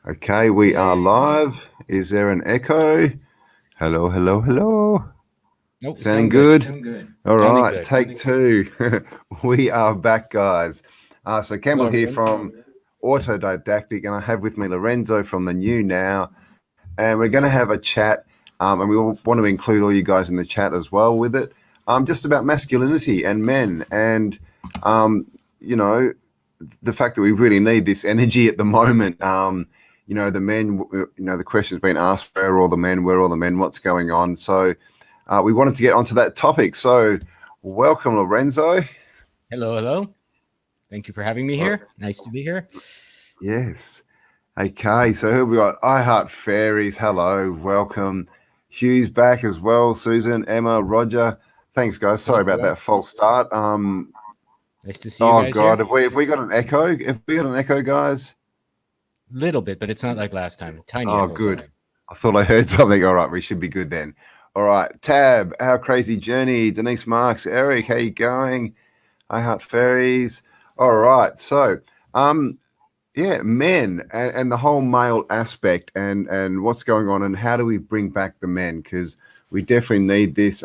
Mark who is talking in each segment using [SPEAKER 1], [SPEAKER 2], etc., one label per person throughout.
[SPEAKER 1] Okay, we are live. Is there an echo? Hello, hello, hello.
[SPEAKER 2] Nope,
[SPEAKER 1] Sounding
[SPEAKER 2] sound good.
[SPEAKER 1] good?
[SPEAKER 2] Sounding
[SPEAKER 1] All right,
[SPEAKER 2] good.
[SPEAKER 1] take two. We are back, guys. So
[SPEAKER 2] Hello,
[SPEAKER 1] Cambell here
[SPEAKER 2] everyone.
[SPEAKER 1] from Didactic, and I have with me Lorenzo from the New Now, and we're going to have a chat, and we want to include all you guys in the chat as well with it, just about masculinity and men, and um, you know, the fact that we really need this energy at the moment. The men, the question's been asked, where are all the men? Where are all the men? What's going on? So we wanted to get onto that topic. So welcome, Lorenzo.
[SPEAKER 2] Hello. Thank you for having me
[SPEAKER 1] Uh,
[SPEAKER 2] here. Nice to be here.
[SPEAKER 1] yes. Okay, so who have we got? I Heart Fairies. Hello, welcome. Hugh's back as well. Susan, Emma, Roger. Thanks, guys.
[SPEAKER 2] Hello,
[SPEAKER 1] Sorry about
[SPEAKER 2] everyone.
[SPEAKER 1] that false start.
[SPEAKER 2] Nice to see you
[SPEAKER 1] Oh
[SPEAKER 2] guys
[SPEAKER 1] God,
[SPEAKER 2] here.
[SPEAKER 1] have we got an echo? Have we got an echo, guys?
[SPEAKER 2] Little bit, but it's not like last time. Tiny
[SPEAKER 1] Oh,
[SPEAKER 2] echoes
[SPEAKER 1] good.
[SPEAKER 2] only.
[SPEAKER 1] I thought I heard something. All right, we should be good then. All right, Tab, Our Crazy Journey, Denise Marks, Eric, how you going? I Heart Fairies. All right, so yeah, men and the whole male aspect and what's going on and how do we bring back the men? Because we definitely need this.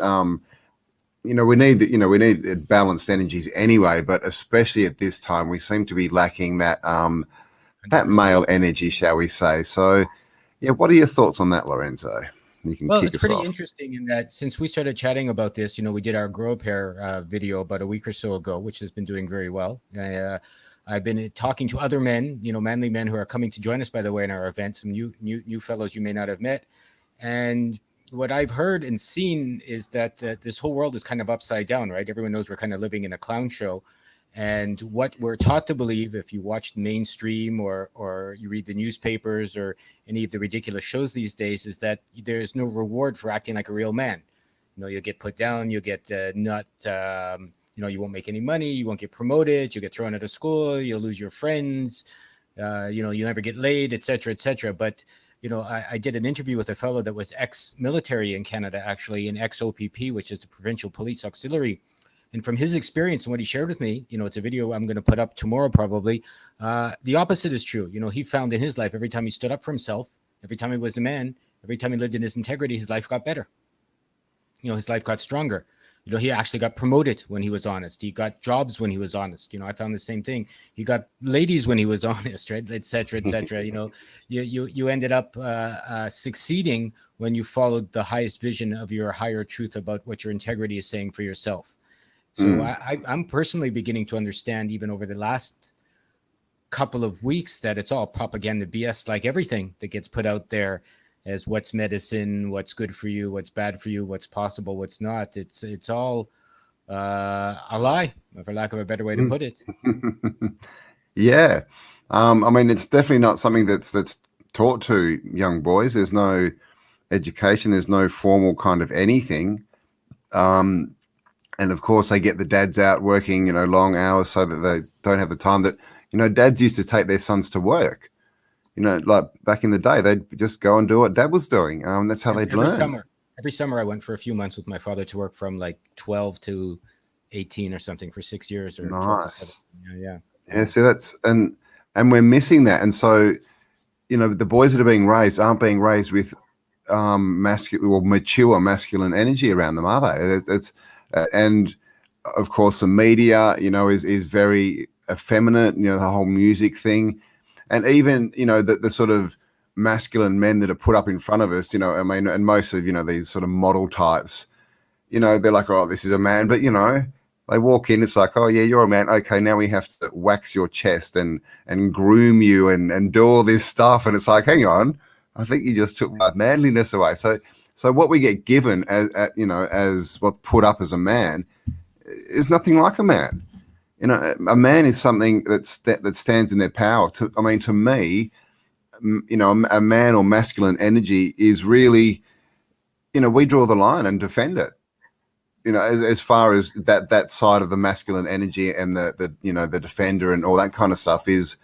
[SPEAKER 1] We need balanced energies anyway, but especially at this time, we seem to be lacking that
[SPEAKER 2] 100%.
[SPEAKER 1] male energy, shall we say? So, yeah, what are your thoughts on that, Lorenzo? You can
[SPEAKER 2] Well,
[SPEAKER 1] kick
[SPEAKER 2] it's
[SPEAKER 1] us
[SPEAKER 2] pretty
[SPEAKER 1] off.
[SPEAKER 2] interesting in that since we started chatting about this, we did our Grow Pair video about a week or so ago, which has been doing very well. I've been talking to other men, manly men who are coming to join us, by the way, in our event, some new fellows you may not have met. And what I've heard and seen is that this whole world is kind of upside down, right? Everyone knows we're kind of living in a clown show. And what we're taught to believe, if you watch the mainstream or you read the newspapers or any of the ridiculous shows these days, is that there's no reward for acting like a real man. You'll get put down, you'll get not, you won't make any money, you won't get promoted, you'll get thrown out of school, you'll lose your friends, you never get laid, etc., etc. But I did an interview with a fellow that was ex-military in Canada, actually, in ex-OPP, which is the Provincial Police Auxiliary. And from his experience and what he shared with me, it's a video I'm going to put up tomorrow probably. The opposite is true. He found in his life, every time he stood up for himself, every time he was a man, every time he lived in his integrity, his life got better. His life got stronger. He actually got promoted when he was honest. He got jobs when he was honest. I found the same thing. He got ladies when he was honest, right? Et cetera, et cetera. You ended up succeeding when you followed the highest vision of your higher truth about what your integrity is saying for yourself. So
[SPEAKER 1] Mm.
[SPEAKER 2] I'm personally beginning to understand, even over the last couple of weeks, that it's all propaganda BS, like everything that gets put out there as what's medicine, what's good for you, what's bad for you, what's possible, what's not. It's all a lie, for lack of a better way to
[SPEAKER 1] Mm.
[SPEAKER 2] put it.
[SPEAKER 1] Yeah. I mean, it's definitely not something that's taught to young boys. There's no education. There's no formal kind of anything. Um, and of course, they get the dads out working, long hours so that they don't have the time that, dads used to take their sons to work. Like back in the day, they'd just go and do what dad was doing. That's how they'd
[SPEAKER 2] Every
[SPEAKER 1] learn.
[SPEAKER 2] summer, I went for a few months with my father to work from like 12 to 18 or something for 6 years, or 12 to 17.
[SPEAKER 1] Nice.
[SPEAKER 2] Yeah.
[SPEAKER 1] Yeah. So and we're missing that. And so, the boys that are being raised aren't being raised with masculine or mature masculine energy around them, are they? It's and of course the media, is very effeminate. The whole music thing, and even the sort of masculine men that are put up in front of us. I mean, and most of these sort of model types. They're like, oh, this is a man, but they walk in, it's like, oh yeah, you're a man. Okay, now we have to wax your chest and groom you and do all this stuff, and it's like, hang on, I think you just took my manliness away. So what we get given as what put up as a man is nothing like a man. A man is something that stands in their power. To me, a man or masculine energy is really, we draw the line and defend it. As far as that side of the masculine energy and the defender and all that kind of stuff is,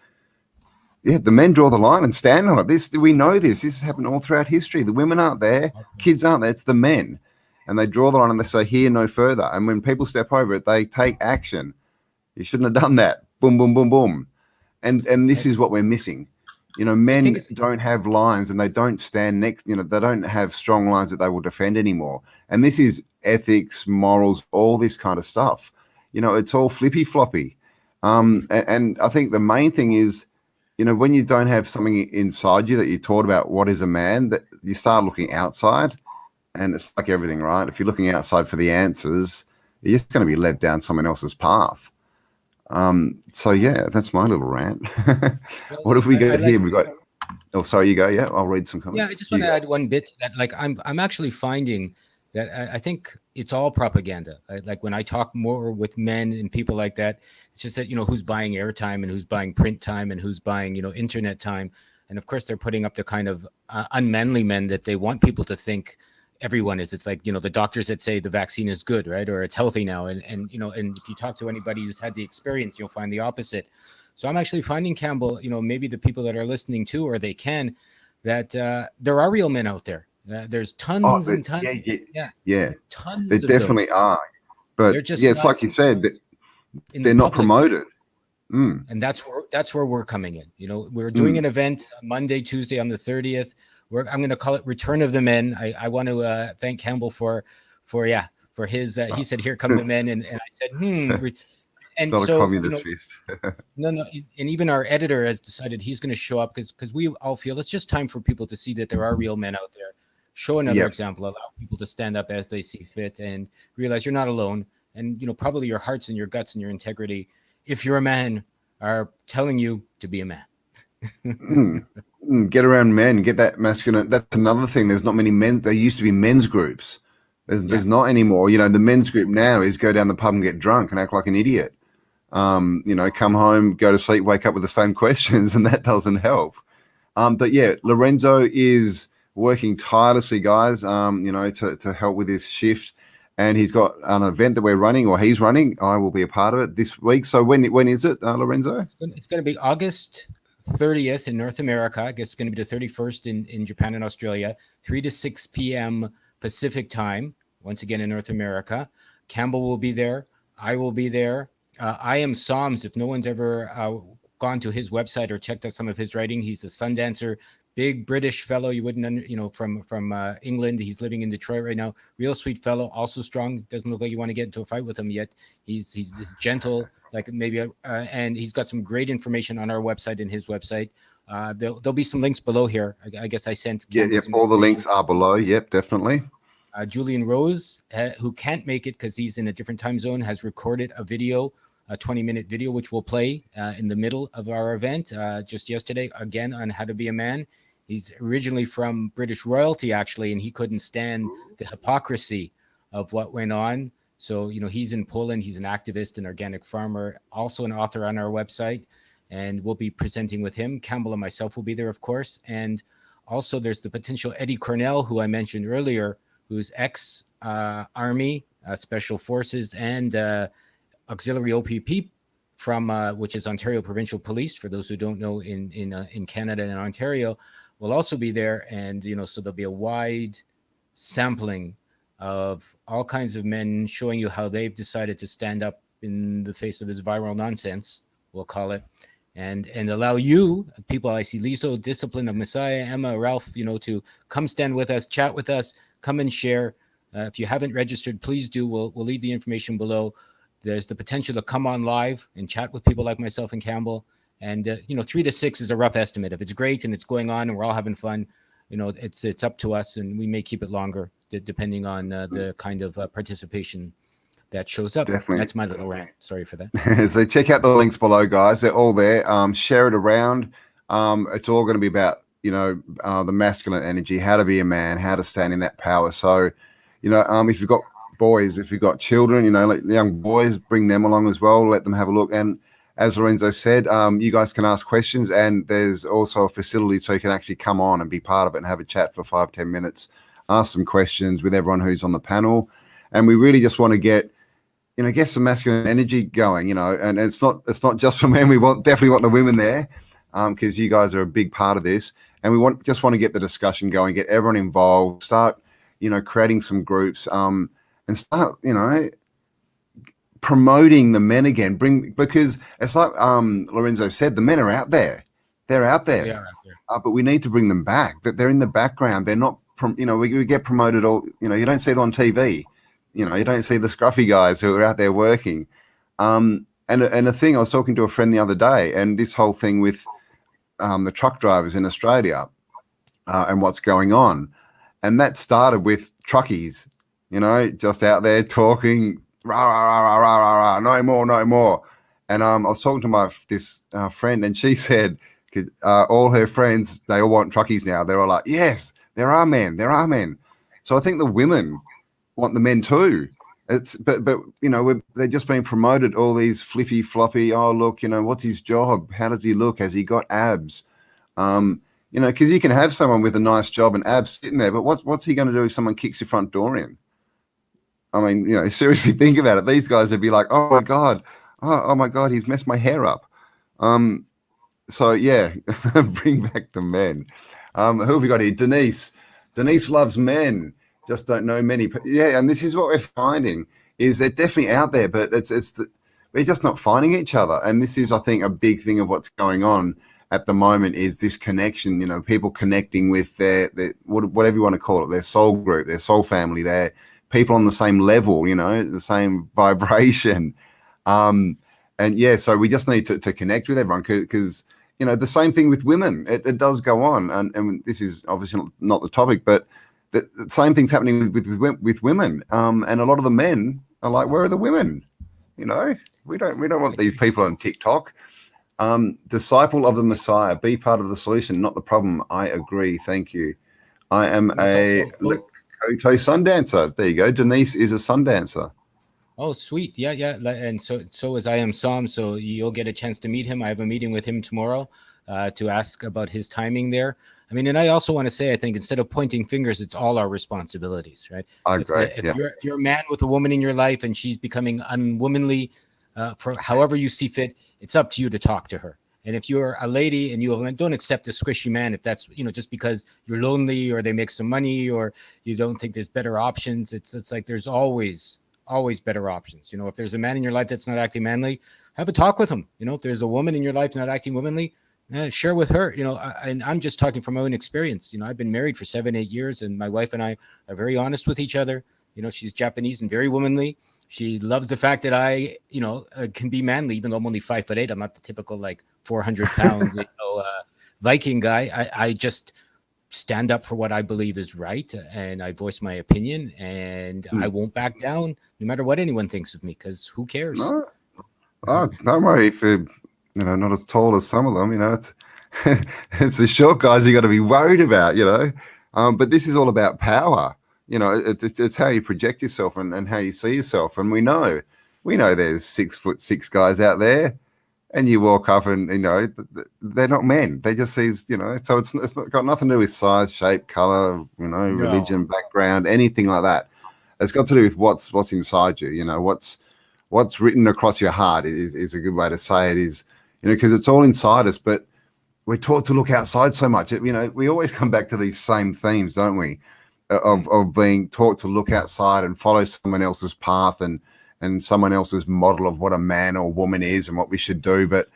[SPEAKER 1] yeah, the men draw the line and stand on it. We know this has happened all throughout history. The women aren't there, kids aren't there, it's the men, and they draw the line and they say here no further, and when people step over it, they take action. You shouldn't have done that. Boom, boom, boom, boom. And this is what we're missing. You know,
[SPEAKER 2] I think
[SPEAKER 1] men
[SPEAKER 2] it's
[SPEAKER 1] don't have lines, and they don't stand next. You know, they don't have strong lines that they will defend anymore. And this is ethics, morals, all this kind of stuff. You know, it's all flippy floppy. And I think the main thing is, you know, when you don't have something inside you that you're taught about what is a man, that you start looking outside, and it's like everything, right? If you're looking outside for the answers, you're just going to be led down someone else's path. So yeah, that's my little rant.
[SPEAKER 2] well,
[SPEAKER 1] What have we
[SPEAKER 2] I
[SPEAKER 1] got
[SPEAKER 2] like.
[SPEAKER 1] here? We've got. Oh, sorry, you go. Yeah, I'll read some
[SPEAKER 2] Yeah, I
[SPEAKER 1] comments.
[SPEAKER 2] just want
[SPEAKER 1] You
[SPEAKER 2] to
[SPEAKER 1] go.
[SPEAKER 2] add one bit to that. Like, I'm actually finding that I think it's all propaganda. Like when I talk more with men and people like that, it's just that, who's buying airtime and who's buying print time and who's buying, internet time. And of course, they're putting up the kind of unmanly men that they want people to think everyone is. It's like, the doctors that say the vaccine is good, right? Or it's healthy now. And if you talk to anybody who's had the experience, you'll find the opposite. So I'm actually finding, Campbell, maybe the people that are listening to, or they can, that there are real men out there. There's
[SPEAKER 1] Oh,
[SPEAKER 2] tons and tons,
[SPEAKER 1] yeah, yeah,
[SPEAKER 2] yeah,
[SPEAKER 1] yeah. There
[SPEAKER 2] tons of them.
[SPEAKER 1] definitely are. But
[SPEAKER 2] They're just
[SPEAKER 1] yeah, it's like
[SPEAKER 2] not
[SPEAKER 1] you said,
[SPEAKER 2] in the
[SPEAKER 1] they're not
[SPEAKER 2] public's,
[SPEAKER 1] promoted. Mm,
[SPEAKER 2] and that's where we're coming in. We're doing
[SPEAKER 1] mm.
[SPEAKER 2] an event Monday, Tuesday on the 30th. I'm going to call it Return of the Men. I want to thank Campbell for his. He said, "Here come the men," and I said, And
[SPEAKER 1] Not a
[SPEAKER 2] so,
[SPEAKER 1] communist fist.
[SPEAKER 2] no, and even our editor has decided he's going to show up because we all feel it's just time for people to see that there are real men out there. Show another
[SPEAKER 1] Yep.
[SPEAKER 2] example, allow people to stand up as they see fit, and realize you're not alone. And probably your hearts and your guts and your integrity, if you're a man, are telling you to be a man.
[SPEAKER 1] Mm. Get around men, get that masculine. That's another thing. There's not many men. There used to be men's groups.
[SPEAKER 2] Yeah,
[SPEAKER 1] There's not anymore. You know, the men's group now is go down the pub and get drunk and act like an idiot. Come home, go to sleep, wake up with the same questions, and that doesn't help. But yeah, Lorenzo is working tirelessly, guys, to help with this shift. And he's got an event that we're running, or he's running. I will be a part of it this week. So when is it, Lorenzo?
[SPEAKER 2] it's going to be August 30th in North America. I guess it's going to be the 31st in Japan and Australia, 3 to 6 p.m. Pacific time, once again in North America. Campbell will be there. I will be there. I am Psalms. If no one's ever gone to his website or checked out some of his writing, he's a sun dancer, big British fellow. You wouldn't, from England. He's living in Detroit right now. Real sweet fellow, also strong. Doesn't look like you want to get into a fight with him yet. He's gentle, like maybe, and he's got some great information on our website and his website. There'll be some links below here. I guess I sent
[SPEAKER 1] Yeah.
[SPEAKER 2] some
[SPEAKER 1] All the
[SPEAKER 2] information.
[SPEAKER 1] links are below. Yep, definitely.
[SPEAKER 2] Julian Rose, who can't make it because he's in a different time zone, has recorded a video, a 20-minute video, which we'll play in the middle of our event just yesterday, again, on how to be a man. He's originally from British royalty, actually, and he couldn't stand the hypocrisy of what went on. So, he's in Poland. He's an activist, an organic farmer, also an author on our website, and we'll be presenting with him. Campbell and myself will be there, of course. And also there's the potential Eddie Cornell, who I mentioned earlier, who's ex-Army, Special Forces, and Auxiliary OPP from which is Ontario Provincial Police. For those who don't know, in Canada and Ontario, will also be there, and so there'll be a wide sampling of all kinds of men showing you how they've decided to stand up in the face of this viral nonsense, we'll call it, and allow you people. I see Liso, Discipline of Messiah, Emma, Ralph, to come stand with us, chat with us, come and share. If you haven't registered, please do. We'll leave the information below. There's the potential to come on live and chat with people like myself and Campbell. And 3 to 6 is a rough estimate. If it's great and it's going on and we're all having fun, it's up to us, and we may keep it longer depending on the kind of participation that shows up.
[SPEAKER 1] Definitely.
[SPEAKER 2] That's my little rant. Sorry for that.
[SPEAKER 1] So check out the links below, guys. They're all there. Share it around. It's all going to be about the masculine energy, how to be a man, how to stand in that power. So if you've got boys, if you've got children, like young boys, bring them along as well. Let them have a look. And as Lorenzo said, you guys can ask questions, and there's also a facility so you can actually come on and be part of it and have a chat for 5-10 minutes, ask some questions with everyone who's on the panel. And we really just want to get some masculine energy going, and it's not just for men. We definitely want the women there, because you guys are a big part of this, and we want to get the discussion going, get everyone involved, start, creating some groups, and start, promoting the men again. Because it's like Lorenzo said, the men are out there, They're out
[SPEAKER 2] They
[SPEAKER 1] there,
[SPEAKER 2] are out there.
[SPEAKER 1] but we need to bring them back. That they're in the background. They're not. We get promoted all. You don't see them on TV. You don't see the scruffy guys who are out there working. And a thing, I was talking to a friend the other day, and this whole thing with the truck drivers in Australia and what's going on, and that started with truckies, just out there talking, rah, rah, rah, rah, rah, rah, no more, no more. And I was talking to this friend, and she said all her friends, they all want truckies now. They're all like, yes, there are men, there are men. So I think the women want the men too. But they're just being promoted, all these flippy floppy. Oh, look, what's his job? How does he look? Has he got abs? Because you can have someone with a nice job and abs sitting there, but what's he going to do if someone kicks your front door in? I mean, seriously, think about it. These guys would be like, oh my god, oh my god, he's messed my hair up. So yeah, bring back the men. Who have we got here? Denise. Denise loves men. Just don't know many. Yeah, and this is what we're finding is they're definitely out there, but we're just not finding each other. And this is, I think, a big thing of what's going on at the moment is this connection. People connecting with their whatever you want to call it, their soul group, their soul family, their people on the same level, the same vibration. And yeah, so we just need to connect with everyone because the same thing with women. It does go on, and this is obviously not the topic, but the same thing's happening with women. And a lot of the men are like, where are the women? We don't want these people on TikTok. Disciple of the Messiah, be part of the solution, not the problem. I agree. Thank you. I am a Lakota sundancer. There you go. Denise is a sundancer.
[SPEAKER 2] Oh, sweet. Yeah, yeah. And so is I am Sam. So you'll get a chance to meet him. I have a meeting with him tomorrow to ask about his timing there. I mean, and I also want to say, I think instead of pointing fingers, it's all our responsibilities, right? If you're a man with a woman in your life and she's becoming unwomanly for however you see fit, it's up to you to talk to her. And if you're a lady and you don't accept a squishy man, if that's, just because you're lonely or they make some money or you don't think there's better options, it's like there's always better options. If there's a man in your life that's not acting manly, have a talk with him. If there's a woman in your life not acting womanly, share with her. And I'm just talking from my own experience. I've been married for 7-8 years, and my wife and I are very honest with each other. She's Japanese and very womanly. She loves the fact that I, can be manly, even though I'm only 5'8". I'm not the typical 400-pound Viking guy. I just stand up for what I believe is right, and I voice my opinion, and I won't back down no matter what anyone thinks of me, because who cares?
[SPEAKER 1] No. Oh, don't worry if you're not as tall as some of them. It's it's the short guys you got to be worried about. But this is all about power. It's how you project yourself and how you see yourself. And we know there's 6'6" guys out there. And you walk up and, they're not men. They just see, so it's not got nothing to do with size, shape, color, religion, background, anything like that. It's got to do with what's inside you, what's written across your heart is a good way to say it is, because it's all inside us, but we're taught to look outside so much. We always come back to these same themes, don't we? Of being taught to look outside and follow someone else's path and someone else's model of what a man or woman is and what we should do. But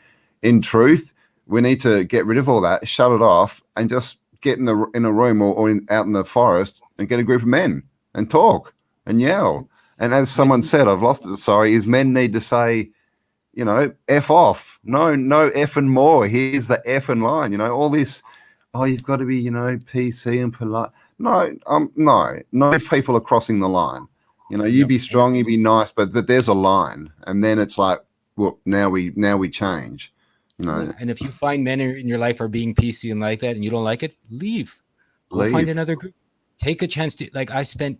[SPEAKER 1] in truth, we need to get rid of all that, shut it off, and just get in a room or out in the forest and get a group of men and talk and yell. And as someone said, I've lost it, sorry, is men need to say, F off. No effing more. Here's the effing line. All this, you've got to be, PC and polite. No people are crossing the line. You be strong, you be nice, but there's a line, and then it's like, well, now we change,
[SPEAKER 2] And if you find men in your life are being PC and like that, and you don't like it, leave. Go find another group. Take a chance to I spent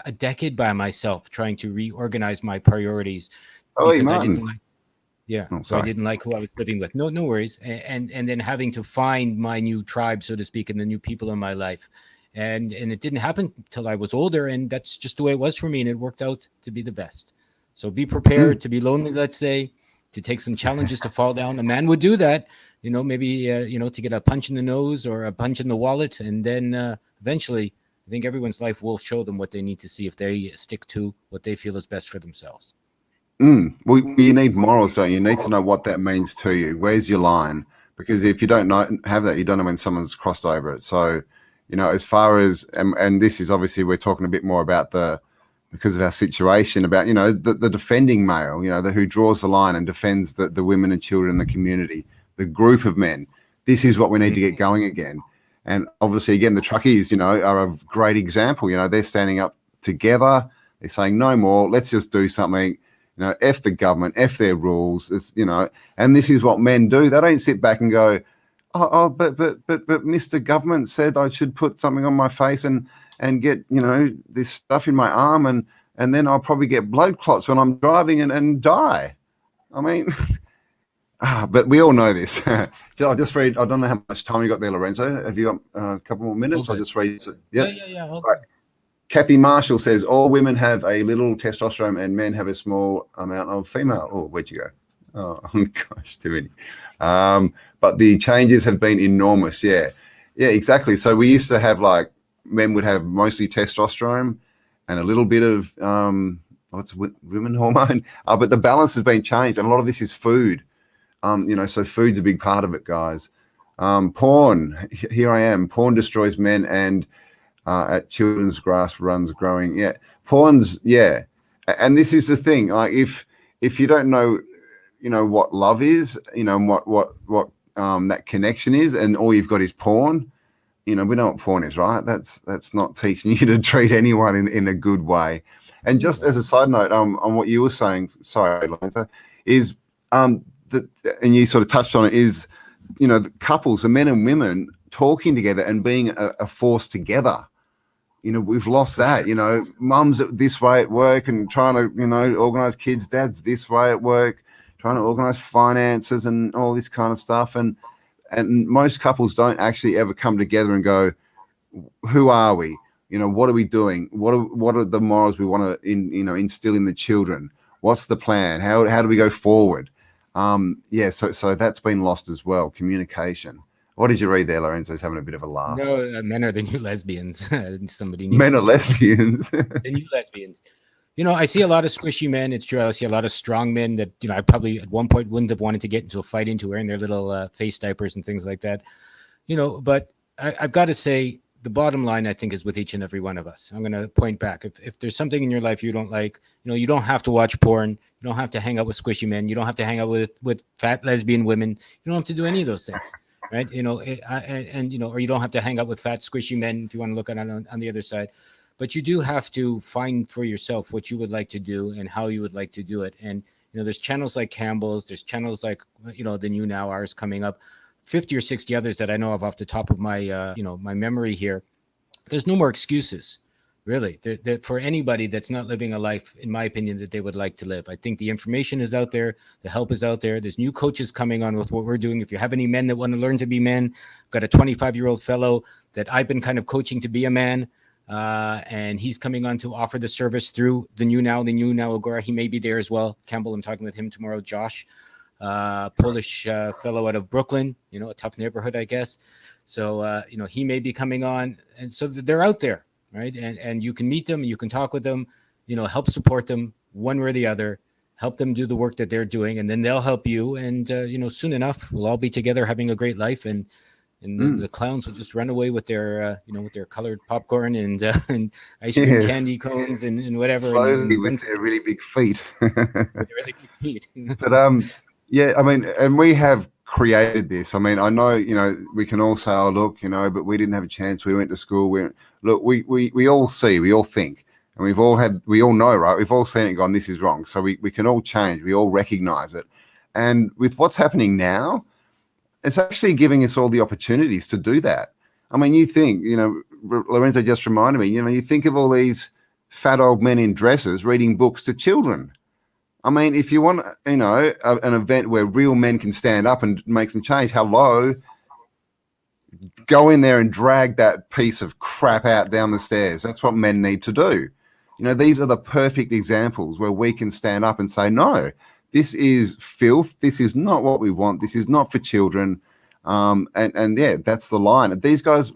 [SPEAKER 2] a decade by myself trying to reorganize my priorities because I didn't like. Yeah, so I didn't like who I was living with. No worries, and then having to find my new tribe, so to speak, and the new people in my life. And it didn't happen till I was older, and that's just the way it was for me, and it worked out to be the best. So be prepared to be lonely, let's say, to take some challenges, to fall down. A man would do that, maybe to get a punch in the nose or a punch in the wallet, and then eventually, I think everyone's life will show them what they need to see if they stick to what they feel is best for themselves.
[SPEAKER 1] Well, you need morals, don't you? You need to know what that means to you. Where's your line? because if you don't have that, you don't know when someone's crossed over it. So, as far as, and this is obviously, we're talking a bit more about because of our situation, about, the defending male, who draws the line and defends the women and children in the community, the group of men. This is what we need to get going again. And obviously, again, the truckies, are a great example. They're standing up together. They're saying, no more, let's just do something. F the government, F their rules. It's, and this is what men do. They don't sit back and go, but Mr. Government said I should put something on my face and get, this stuff in my arm, and then I'll probably get blood clots when I'm driving and die. I mean, but we all know this. I'll just read. I don't know how much time you got there, Lorenzo. Have you got a couple more minutes? I'll just read.
[SPEAKER 2] Yeah. Okay.
[SPEAKER 1] Right. Kathy Marshall says all women have a little testosterone and men have a small amount of female. Oh, where'd you go? Oh gosh, too many. But the changes have been enormous. Yeah, exactly. So we used to have, like, men would have mostly testosterone and a little bit of women hormone, but the balance has been changed, and a lot of this is food. So food's a big part of it, guys. Porn. Here I am. Porn destroys men, and at children's grass runs growing. Yeah, porn's, and this is the thing. Like, if you don't know, what love is, and what that connection is, and all you've got is porn. We know what porn is, right? That's not teaching you to treat anyone in a good way. And just as a side note, on what you were saying, sorry, Lorenzo, is that, and you sort of touched on it, is the couples, the men and women talking together and being a force together. We've lost that. Mum's this way at work and trying to organize kids, dad's this way at work, trying to organize finances and all this kind of stuff, and most couples don't actually ever come together and go, who are we? What are we doing? What are the morals we want to instill in the children? What's the plan? How do we go forward? So that's been lost as well. Communication. What did you read there? Lorenzo's having a bit of a laugh.
[SPEAKER 2] No, men are the new lesbians. Somebody
[SPEAKER 1] men are lesbians.
[SPEAKER 2] The new lesbians. I see a lot of squishy men. It's true. I see a lot of strong men that, I probably at one point wouldn't have wanted to get into a fight into, wearing their little face diapers and things like that. But I've got to say, the bottom line, I think, is with each and every one of us. I'm going to point back. If there's something in your life you don't like, you don't have to watch porn. You don't have to hang out with squishy men. You don't have to hang out with fat lesbian women. You don't have to do any of those things, right? Or you don't have to hang out with fat squishy men if you want to look at it on the other side. But you do have to find for yourself what you would like to do and how you would like to do it. And, there's channels like Cambell's, there's channels like, the New Now, ours coming up, 50 or 60 others that I know of off the top of my, my memory here. There's no more excuses, really, for anybody that's not living a life, in my opinion, that they would like to live. I think the information is out there. The help is out there. There's new coaches coming on with what we're doing. If you have any men that want to learn to be men, I've got a 25-year-old fellow that I've been kind of coaching to be a man. And he's coming on to offer the service through the New Now Agora. He may be there as well. Cambell, I'm talking with him tomorrow. Josh, Polish fellow out of Brooklyn, a tough neighborhood, I guess. So, he may be coming on. And so they're out there, right? And you can meet them, you can talk with them, help support them one way or the other, help them do the work that they're doing, and then they'll help you. And, soon enough, we'll all be together having a great life. And the clowns will just run away with their, with their colored popcorn and ice cream candy cones and whatever.
[SPEAKER 1] Slowly with their really big feet.
[SPEAKER 2] With their really big feet.
[SPEAKER 1] But and we have created this. I know, we can all say, oh, look, but we didn't have a chance. We went to school. We all see, we all think, and we all know, right? We've all seen it and gone, this is wrong. So we can all change. We all recognize it. And with what's happening now, it's actually giving us all the opportunities to do that. You think, Lorenzo just reminded me, you think of all these fat old men in dresses reading books to children. If you want, an event where real men can stand up and make some change, hello, go in there and drag that piece of crap out down the stairs. That's what men need to do. These are the perfect examples where we can stand up and say, no, this is filth. This is not what we want. This is not for children. That's the line. These guys,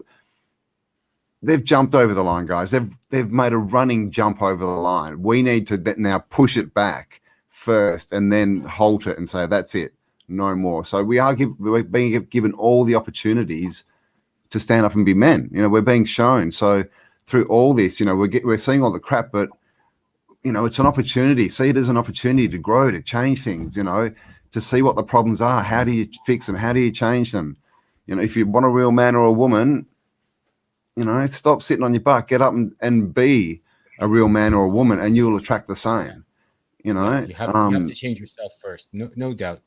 [SPEAKER 1] they've jumped over the line, guys. They've made a running jump over the line. We need to now push it back first and then halt it and say, that's it. no more. So we're being given all the opportunities to stand up and be men. We're being shown. So through all this, we're seeing all the crap, but it's an opportunity. See it as an opportunity to grow, to change things. To see what the problems are. How do you fix them? How do you change them? If you want a real man or a woman, stop sitting on your butt. Get up and be a real man or a woman, and you'll attract the same.
[SPEAKER 2] Yeah, you have to change yourself first. No doubt.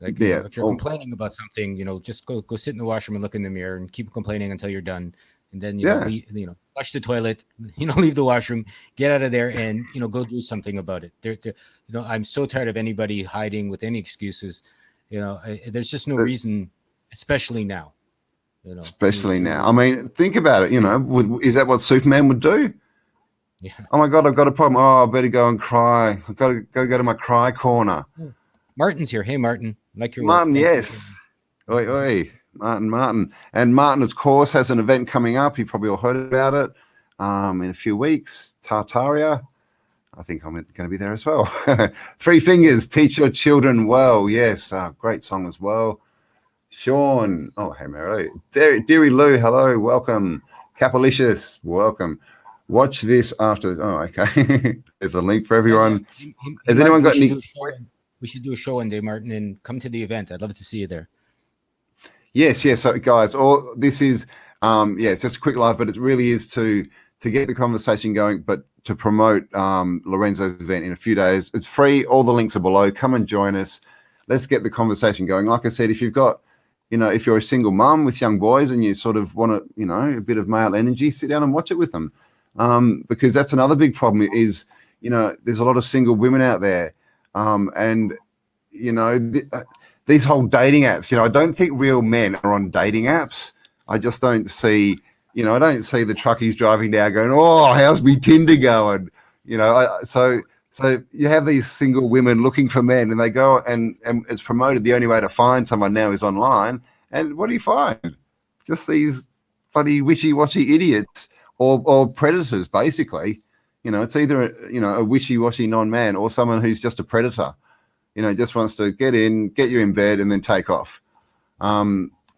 [SPEAKER 2] Like, if you're complaining about something, just go sit in the washroom and look in the mirror and keep complaining until you're done. And then, flush the toilet, leave the washroom, get out of there and, go do something about it. I'm so tired of anybody hiding with any excuses. There's just no reason, especially now.
[SPEAKER 1] Especially now. I mean, think about it. Is that what Superman would do?
[SPEAKER 2] Yeah.
[SPEAKER 1] Oh my God, I've got a problem. Oh, I better go and cry. I've got to go to my cry corner.
[SPEAKER 2] Martin's here. Hey, Martin. Like your
[SPEAKER 1] Martin,
[SPEAKER 2] work.
[SPEAKER 1] yes. Oi. Martin. And Martin, of course, has an event coming up. You've probably all heard about it in a few weeks. Tartaria. I think I'm going to be there as well. Three Fingers, Teach Your Children Well. Yes, great song as well. Sean. Oh, hey, Mary. Deary Lou, hello. Welcome. Capalicious, welcome. Watch this after. Oh, okay. There's a link for everyone. Has anyone got any?
[SPEAKER 2] We should do a show one day, Martin, and come to the event. I'd love to see you there.
[SPEAKER 1] Yes. So, guys, this is it's just a quick live, but it really is to get the conversation going, but to promote Lorenzo's event in a few days. It's free. All the links are below. Come and join us. Let's get the conversation going. Like I said, if you've got, if you're a single mum with young boys and you sort of want a bit of male energy, sit down and watch it with them. Because that's another big problem is, there's a lot of single women out there. And, these whole dating apps, I don't think real men are on dating apps. I just don't see, I don't see the truckies driving down going, oh, how's me Tinder going? So you have these single women looking for men and they go and it's promoted. The only way to find someone now is online. And what do you find? Just these funny wishy-washy idiots or predators, basically. It's either a wishy-washy non-man or someone who's just a predator, just wants to get you in bed and then take off.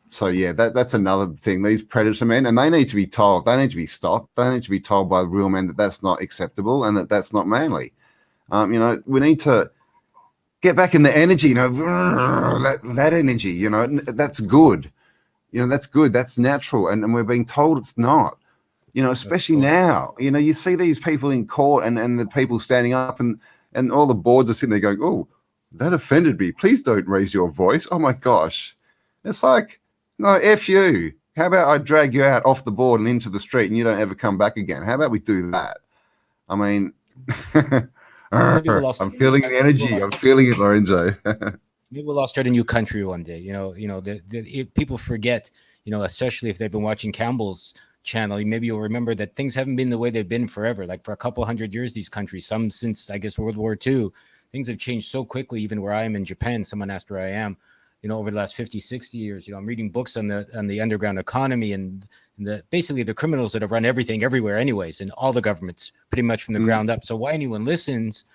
[SPEAKER 1] So yeah, that's another thing. These predator men, and they need to be told, they need to be stopped. They need to be told by real men that that's not acceptable and that's not manly. We need to get back in the energy, that energy, that's good. That's good. That's natural. And we're being told it's not. Especially now, you see these people in court and the people standing up and all the boards are sitting there going, oh, that offended me. Please don't raise your voice. Oh, my gosh. It's like, no, F you. How about I drag you out off the board and into the street and you don't ever come back again? How about we do that? I mean, I'm feeling the energy. I'm feeling it, Lorenzo.
[SPEAKER 2] Maybe we'll all start a new country one day. People forget, especially if they've been watching Cambell's channel, maybe you'll remember that things haven't been the way they've been forever. Like for a couple hundred years, these countries, some since I guess World War II, things have changed so quickly. Even where I am in Japan, someone asked where I am, over the last 50, 60 years, I'm reading books on the underground economy and basically the criminals that have run everything everywhere anyways, and all the governments pretty much from the ground up. So why anyone listens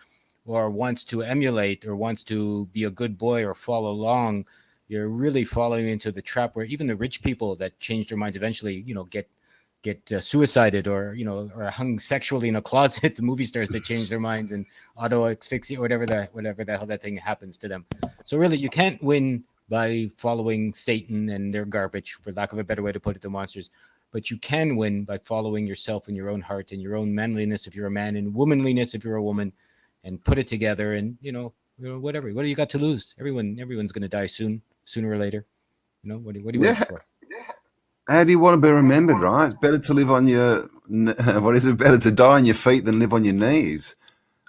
[SPEAKER 2] or wants to emulate or wants to be a good boy or follow along, you're really falling into the trap where even the rich people that change their minds eventually, get suicided or hung sexually in a closet. The movie stars that change their minds and auto asphyxia, whatever the hell that thing happens to them. So really, you can't win by following Satan and their garbage, for lack of a better way to put it, the monsters. But you can win by following yourself and your own heart and your own manliness if you're a man and womanliness if you're a woman, and put it together. And whatever. What do you got to lose? Everyone's going to die sooner or later. What do you wait for?
[SPEAKER 1] How do you want to be remembered, right? It's better to live on your, better to die on your feet than live on your knees.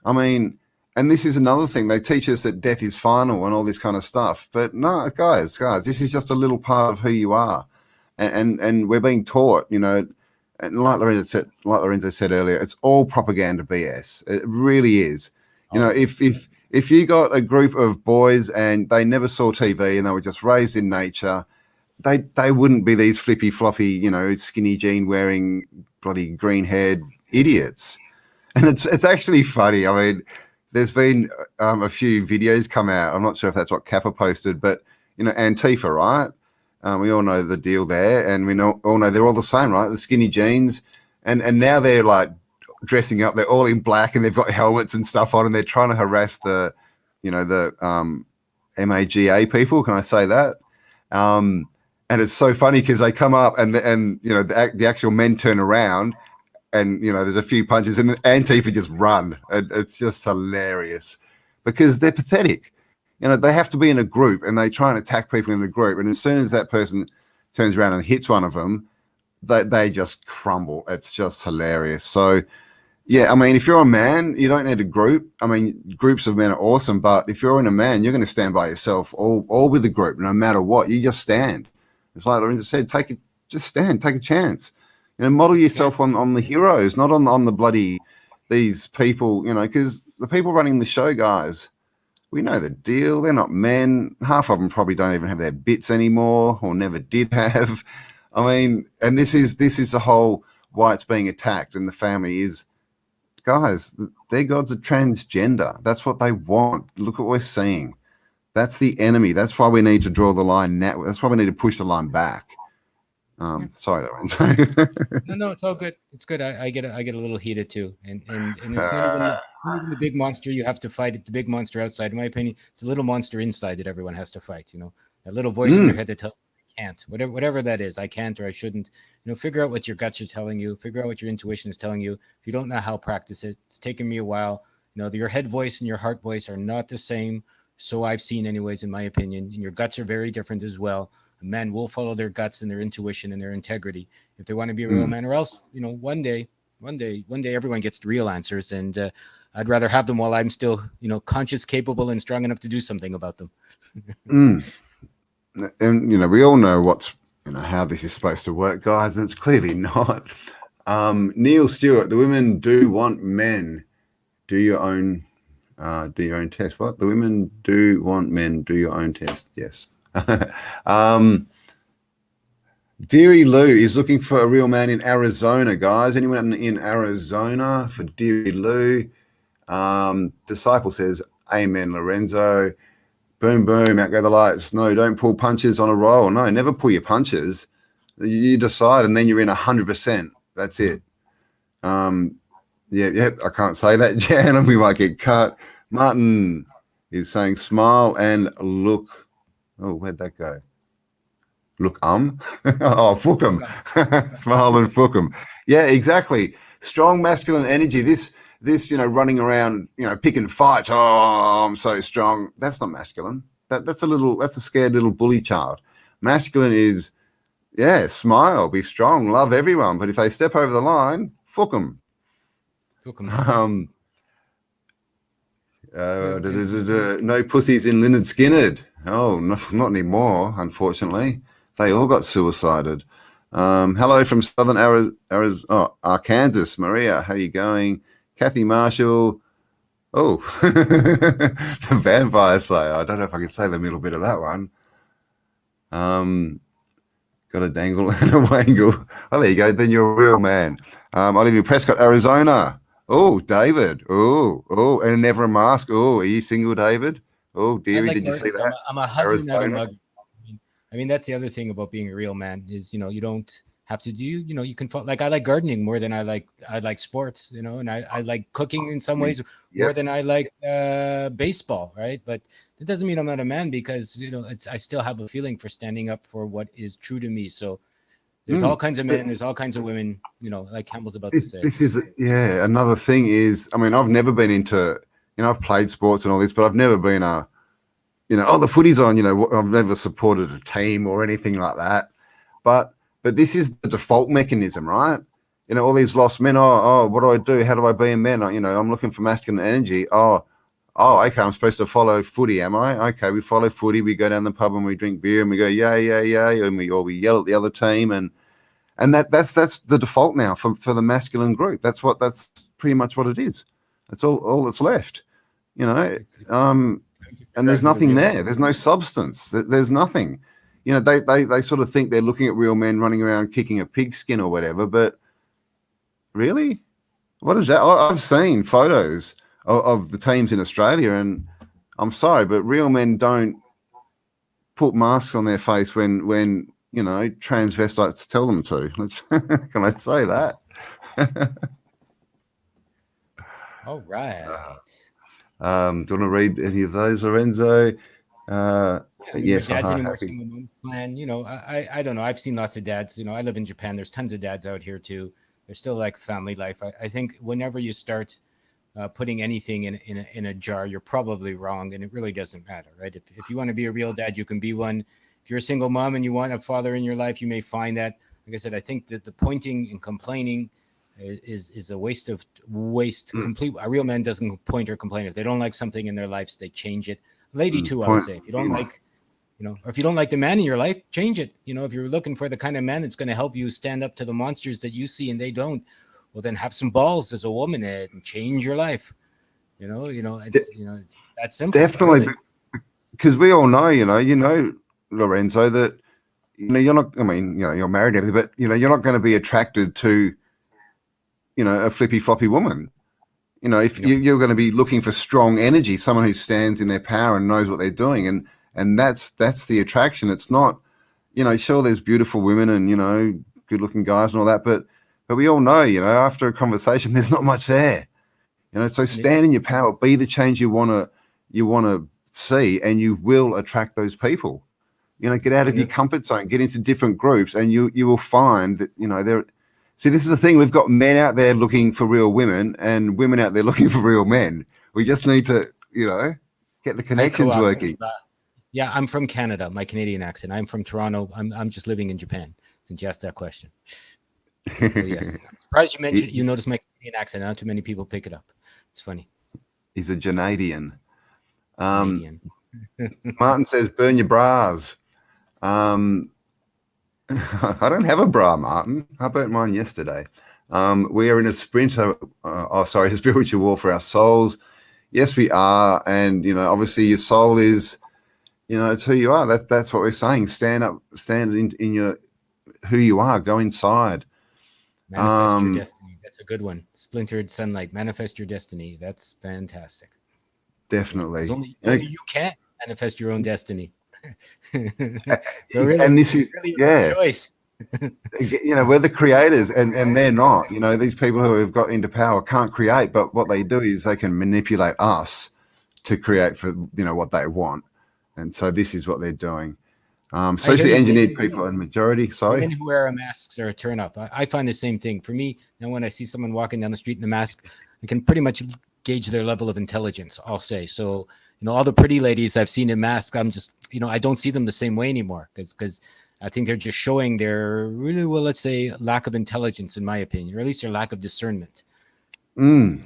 [SPEAKER 1] I mean, and this is another thing. They teach us that death is final and all this kind of stuff. But no, guys, this is just a little part of who you are. And we're being taught, and like Lorenzo said earlier, it's all propaganda BS. It really is. If you got a group of boys and they never saw TV and they were just raised in nature, they wouldn't be these flippy floppy, skinny jean wearing bloody green haired idiots. And it's actually funny. I mean, there's been a few videos come out. I'm not sure if that's what Kappa posted, but Antifa, right? We all know the deal there, and we all know they're all the same, right? The skinny jeans, and now they're like dressing up. They're all in black, and they've got helmets and stuff on, and they're trying to harass the MAGA people. Can I say that? And it's so funny because they come up and the actual men turn around, and there's a few punches, and Antifa just run, and it's just hilarious because they're pathetic. They have to be in a group, and they try and attack people in a group, and as soon as that person turns around and hits one of them, they just crumble. It's just hilarious. So yeah, I mean, if you're a man, you don't need a group. I mean, groups of men are awesome, but if you're in a man, you're going to stand by yourself, all with the group, no matter what. You just stand. It's like Lorenzo said, just stand, take a chance. Model yourself on the heroes, not on the bloody these people. Because the people running the show, guys, we know the deal. They're not men. Half of them probably don't even have their bits anymore, or never did have. I mean, and this is the whole why it's being attacked, and the family is. Guys, their gods are transgender. That's what they want. Look at what we're seeing. That's the enemy. That's why we need to draw the line now. That's why we need to push the line back. Sorry, Lorenzo.
[SPEAKER 2] No, it's all good. It's good. I get a little heated too, and it's not even the big monster you have to fight. The big monster outside, in my opinion, it's a little monster inside that everyone has to fight. That little voice in your head that tells you I can't, whatever that is. I can't or I shouldn't. Figure out what your guts are telling you. Figure out what your intuition is telling you. If you don't know how, practice it. It's taken me a while. Your head voice and your heart voice are not the same. So I've seen, anyways, in my opinion. And your guts are very different as well. A man will follow their guts and their intuition and their integrity if they want to be a real man, or else, one day, everyone gets the real answers. And I'd rather have them while I'm still, conscious, capable, and strong enough to do something about them.
[SPEAKER 1] And we all know what's how this is supposed to work, guys, and it's clearly not. Neil Stewart, the women do want men. Do your own test. What? The women do want men. Do your own test. Yes. Deary Lou is looking for a real man in Arizona, guys. Anyone in Arizona for Deary Lou? Disciple says, amen, Lorenzo. Boom, boom, out go the lights. No, don't pull punches on a roll. No, never pull your punches. You decide, and then you're in 100%. That's it. Yeah, I can't say that, Jan, and we might get cut. Martin is saying smile and look. Oh, where'd that go? Look, oh, fuck 'em. Smile and fuck 'em. Yeah, exactly. Strong masculine energy. This, running around, picking fights. Oh, I'm so strong. That's not masculine. That's a scared little bully child. Masculine is, smile, be strong, love everyone. But if they step over the line, fuck 'em.
[SPEAKER 2] Fuck 'em.
[SPEAKER 1] No pussies in Lynyrd Skynyrd. Oh, not anymore, unfortunately. They all got suicided. Hello from Southern Arkansas. Maria, how you going? Kathy Marshall. Oh, the Vampire Slayer. I don't know if I can say the middle bit of that one. Got a dangle and a wangle. Oh, there you go. Then you're a real man. I live in Prescott, Arizona. Oh, David. Oh, and never a mask. Oh, are you single, David? Oh, dearie, did you see that?
[SPEAKER 2] I'm a hugger, not a mugger. I mean, that's the other thing about being a real man is, you don't have to do, you can, like, I like gardening more than I like sports, and I like cooking in some ways more than I like baseball, right? But that doesn't mean I'm not a man because, I still have a feeling for standing up for what is true to me. So there's all kinds of men, there's all kinds of women, like Cambell's about to say.
[SPEAKER 1] This is, another thing is, I mean, I've never been into, I've played sports and all this, but I've never been the footy's on, I've never supported a team or anything like that. But this is the default mechanism, right? All these lost men, what do I do? How do I be a man? I'm looking for masculine energy. Okay, I'm supposed to follow footy, am I? Okay, we follow footy, we go down the pub and we drink beer and we go, yeah, and we yell at the other team and that's the default now for the masculine group. That's pretty much what it is. That's all that's left. And there's nothing there. There's no substance. There's nothing. They sort of think they're looking at real men running around kicking a pigskin or whatever, but really? What is that? I've seen photos of the teams in Australia. And I'm sorry, but real men don't put masks on their face when you know, transvestites tell them to. Can I say that?
[SPEAKER 2] All right.
[SPEAKER 1] Do you want to read any of those, Lorenzo?
[SPEAKER 2] Yeah, I mean,
[SPEAKER 1] Yes,
[SPEAKER 2] dads
[SPEAKER 1] I'm
[SPEAKER 2] anymore,
[SPEAKER 1] happy.
[SPEAKER 2] single mom plan. You know, I don't know. I've seen lots of dads. You know, I live in Japan. There's tons of dads out here too. There's still like family life. I think whenever you start putting anything in a jar, you're probably wrong, and it really doesn't matter, right? If you want to be a real dad, you can be one. If you're a single mom and you want a father in your life, you may find that. Like I said, I think that the pointing and complaining is a waste. Complete. A real man doesn't point or complain. If they don't like something in their lives, they change it. Lady too, I would
[SPEAKER 1] Point.
[SPEAKER 2] say. If you don't like, you know, or if you don't like the man in your life, change it. You know, if you're looking for the kind of man that's going to help you stand up to the monsters that you see and they don't, well, then have some balls as a woman and change your life. It's that simple.
[SPEAKER 1] Definitely,
[SPEAKER 2] Really.
[SPEAKER 1] because we all know, Lorenzo, that you're not. I mean, you're married, and everything, but you're not going to be attracted to, a flippy floppy woman. If
[SPEAKER 2] Nope.
[SPEAKER 1] you're going to be looking for strong energy, someone who stands in their power and knows what they're doing, and that's the attraction. It's not, sure, there's beautiful women and good looking guys and all that, but we all know, after a conversation, there's not much there. So stand in your power, be the change you wanna see, and you will attract those people. Get out of your comfort zone, get into different groups, and you will find that there. See, this is the thing. We've got men out there looking for real women, and women out there looking for real men. We just need to, get the connections working.
[SPEAKER 2] Yeah, I'm from Canada. My Canadian accent. I'm from Toronto. I'm just living in Japan. Since you asked that question. So yes, I'm surprised you mentioned. You noticed my Canadian accent. Not too many people pick it up. It's funny.
[SPEAKER 1] He's a Canadian.
[SPEAKER 2] Canadian.
[SPEAKER 1] Martin says, "Burn your bras." I don't have a bra, Martin. I burnt mine yesterday. We are in a a spiritual war for our souls. Yes, we are, and obviously, your soul is, it's who you are. That's what we're saying. Stand up, stand in your who you are. Go inside.
[SPEAKER 2] Manifest your destiny. That's a good one. Splintered sunlight. Manifest your destiny. That's fantastic.
[SPEAKER 1] Definitely.
[SPEAKER 2] Only you can manifest your own destiny.
[SPEAKER 1] So really, and this is
[SPEAKER 2] really a choice.
[SPEAKER 1] We're the creators, and they're not. These people who have got into power can't create, but what they do is they can manipulate us to create for what they want, and so this is what they're doing. Socially engineered people in majority. Sorry,
[SPEAKER 2] women who wear masks are a turnoff. I find the same thing. For me, now when I see someone walking down the street in a mask, I can pretty much gauge their level of intelligence. I'll say so. All the pretty ladies I've seen in masks, I'm just, I don't see them the same way anymore because I think they're just showing their really, well, let's say, lack of intelligence, in my opinion, or at least their lack of discernment.
[SPEAKER 1] I'm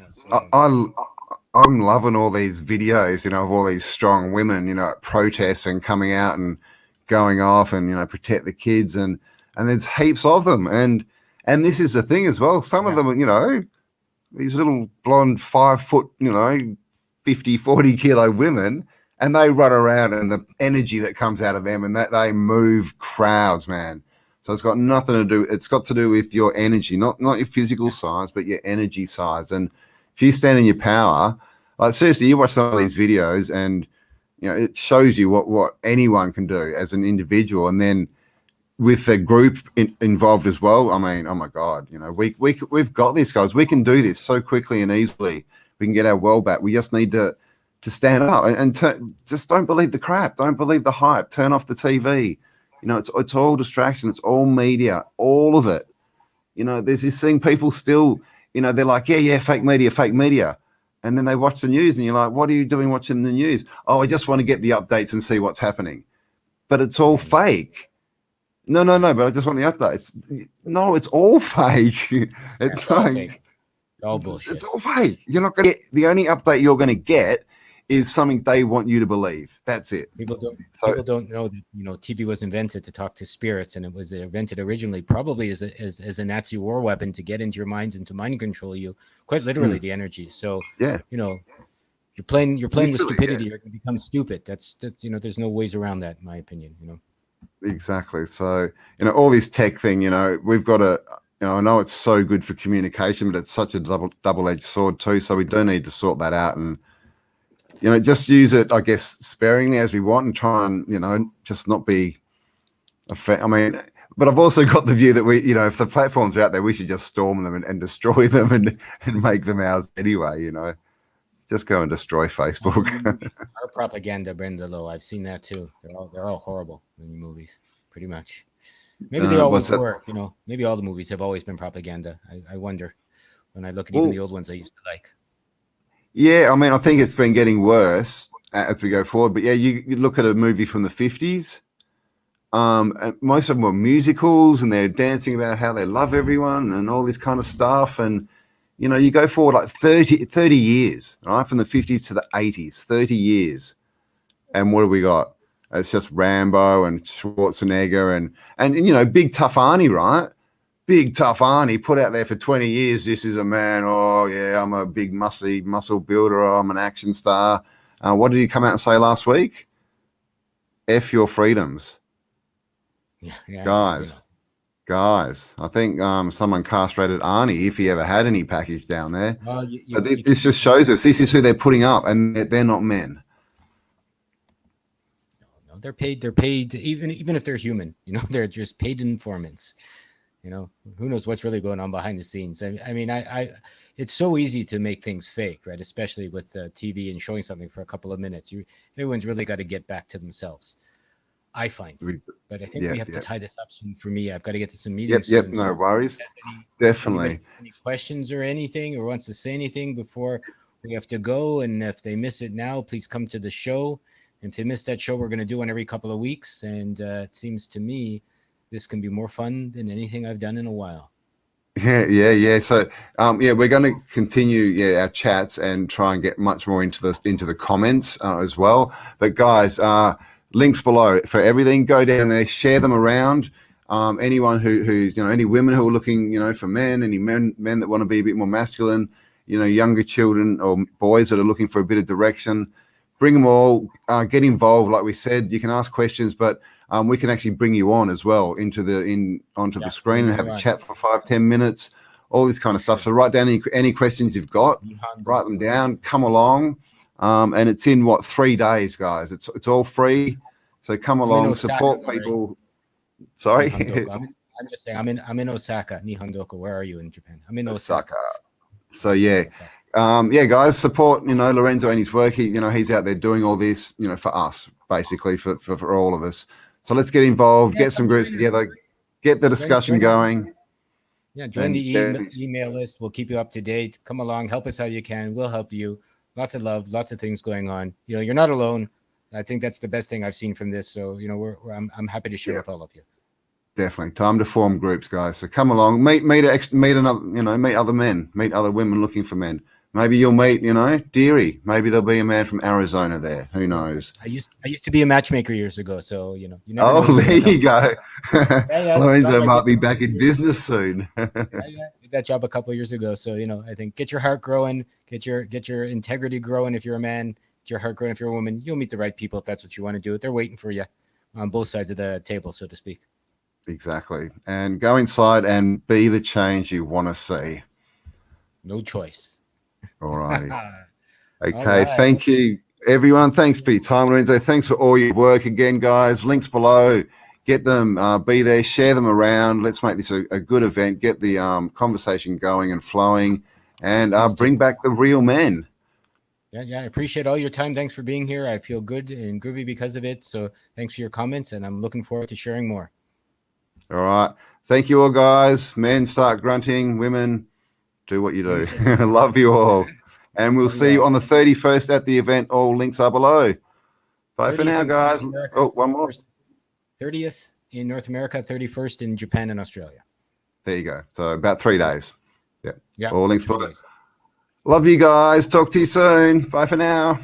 [SPEAKER 1] loving all these videos, of all these strong women, at protests and coming out and going off and protect the kids, and there's heaps of them, and this is the thing as well. Some of them, these little blonde 5 foot, 50, 40 kilo women, and they run around, and the energy that comes out of them, and that they move crowds, man. So it's got nothing to do. It's got to do with your energy, not your physical size, but your energy size. And if you stand in your power, like seriously, you watch some of these videos, and it shows you what anyone can do as an individual, and then with the group involved as well. I mean, oh my God, we've got this, guys. We can do this so quickly and easily. We can get our world back. We just need to stand up and just don't believe the crap. Don't believe the hype. Turn off the TV. It's all distraction. It's all media. All of it. There's this thing. People still, they're like, yeah, fake media. And then they watch the news, and you're like, what are you doing watching the news? Oh, I just want to get the updates and see what's happening. But it's all fake. No, but I just want the updates. No, it's all fake. It's
[SPEAKER 2] all
[SPEAKER 1] like
[SPEAKER 2] fake. All bullshit.
[SPEAKER 1] It's all fake. You're not going to get, the only update you're going to get is something they want you to believe. That's it.
[SPEAKER 2] People don't know that TV was invented to talk to spirits, and it was invented originally probably as a Nazi war weapon to get into your minds and to mind control you, quite literally the energy. So you're playing with stupidity, you're going to become stupid. That's there's no ways around that, in my opinion.
[SPEAKER 1] Exactly. So all this tech thing, we've got to I know it's so good for communication, but it's such a double-edged sword too. So we do need to sort that out and, just use it, I guess, sparingly as we want and try and, just not be I mean, but I've also got the view that if the platforms are out there, we should just storm them and destroy them and make them ours anyway, Just go and destroy Facebook.
[SPEAKER 2] Our propaganda, Brenda Lowe. I've seen that too. They're all horrible in movies, pretty much. Maybe they always were. Maybe all the movies have always been propaganda. I wonder when I look at even the old ones I used to like.
[SPEAKER 1] Yeah, I mean, I think it's been getting worse as we go forward. But yeah, you look at a movie from the 50s. And most of them were musicals, and they're dancing about how they love everyone and all this kind of stuff. And you go forward like 30 years, right, from the 50s to the 80s, 30 years, and what have we got? It's just Rambo and Schwarzenegger and Big Tough Arnie, right? Big Tough Arnie put out there for 20 years. This is a man. Oh yeah, I'm a big muscle builder. I'm an action star. What did he come out and say last week? F your freedoms. Yeah, guys, I think someone castrated Arnie if he ever had any package down there. This just shows us this is who they're putting up, and they're not men.
[SPEAKER 2] No, they're paid even if they're human. They're just paid informants. Who knows what's really going on behind the scenes. I mean, it's so easy to make things fake, right? Especially with TV and showing something for a couple of minutes. Everyone's really got to get back to themselves. I find, but I think we have to tie this up soon. For me, I've got to get to some meetings. Soon,
[SPEAKER 1] no worries. Definitely.
[SPEAKER 2] Any questions or anything, or wants to say anything before we have to go? And if they miss it now, please come to the show. And if they miss that show, we're going to do one every couple of weeks. And it seems to me this can be more fun than anything I've done in a while.
[SPEAKER 1] Yeah. So, we're going to continue, our chats and try and get much more into the comments as well. But guys, links below for everything. Go down there, share them around. Anyone who's any women who are looking, for men, any men that want to be a bit more masculine, younger children or boys that are looking for a bit of direction, bring them all. Get involved. Like we said, you can ask questions, but we can actually bring you on as well onto the screen and have a chat for 5-10 minutes. All this kind of stuff. So write down any questions you've got. Write them down. Come along. And it's in 3 days, guys. It's all free. So come along, support people. Right? Sorry,
[SPEAKER 2] I'm just saying. I'm in Osaka, Nihondoku. Where are you in Japan? I'm in Osaka.
[SPEAKER 1] So guys, support Lorenzo and his work. He's out there doing all this, for us, basically for all of us. So let's get involved, get some groups together, get the discussion going.
[SPEAKER 2] Yeah, join the email list. We'll keep you up to date. Come along, help us how you can. We'll help you. Lots of love, lots of things going on. You're not alone. I think that's the best thing I've seen from this. So, I'm happy to share with all of you.
[SPEAKER 1] Definitely. Time to form groups, guys. So come along, meet another, meet other men, meet other women looking for men. Maybe you'll meet, Deary. Maybe there'll be a man from Arizona there. Who knows?
[SPEAKER 2] I used to be a matchmaker years ago. So, you never know.
[SPEAKER 1] There you go. Lorenzo might be back in business soon.
[SPEAKER 2] I did that job a couple of years ago. So, I think get your heart growing, get your integrity growing. If you're a man, get your heart growing. If you're a woman, you'll meet the right people if that's what you want to do. They're waiting for you on both sides of the table, so to speak.
[SPEAKER 1] Exactly. And go inside and be the change you want to see.
[SPEAKER 2] No choice.
[SPEAKER 1] All righty. Okay. All right. Thank you, everyone. Thanks for your time, Lorenzo. Thanks for all your work again, guys. Links below. Get them, be there, share them around. Let's make this a good event. Get the conversation going and flowing, and bring back the real men.
[SPEAKER 2] Yeah. I appreciate all your time. Thanks for being here. I feel good and groovy because of it. So thanks for your comments, and I'm looking forward to sharing more.
[SPEAKER 1] All right. Thank you all, guys. Men, start grunting. Women, do what you do. Love you all. And we'll see you on the 31st at the event. All links are below. Bye for now, guys. Oh, one more.
[SPEAKER 2] 30th in North America, 31st in Japan and Australia.
[SPEAKER 1] There you go. So about 3 days. Yeah.
[SPEAKER 2] Yeah.
[SPEAKER 1] All links below. Love you guys. Talk to you soon. Bye for now.